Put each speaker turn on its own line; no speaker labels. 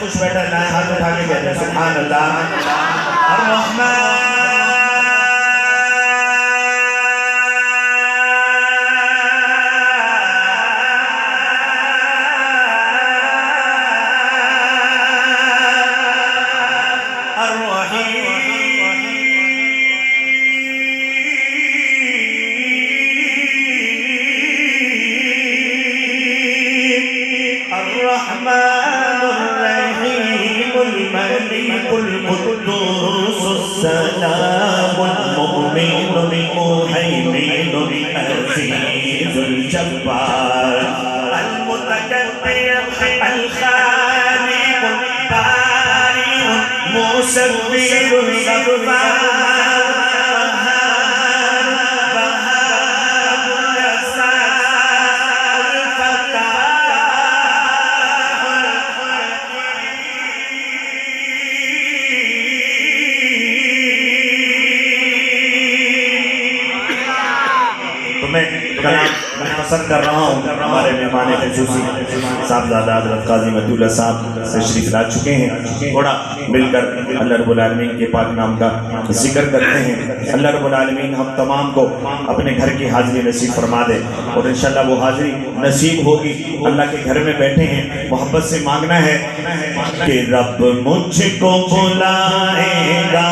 खुश बैठा ना हाथ उठा के कह रहे सुभान अल्लाह अर्रहमान सलामुल मुमिनुल मुहैमिनुल अज़ीज़ुल जब्बार अल मुतकब्बिर अल खालिकुल बारिउल मुसव्विरुल गफ्फार मैं पसंद कर रहा हूँ हमारे मेहमान ख़ुसूसी साहबज़ादा हज़रत क़ाज़ी मतीउल्लाह साहब तशरीफ़ ला चुके हैं। थोड़ा मिलकर अल्लाह रब्बुल आलमीन के पाक नाम का जिक्र करते हैं। अल्लाह रब्बुल आलमीन हम तमाम को अपने घर की हाज़िरी नसीब फरमा दे और इंशाअल्लाह वो हाज़िरी नसीब होगी। अल्लाह के घर में बैठे हैं, मोहब्बत से मांगना है कि रब मुझको बुलाएगा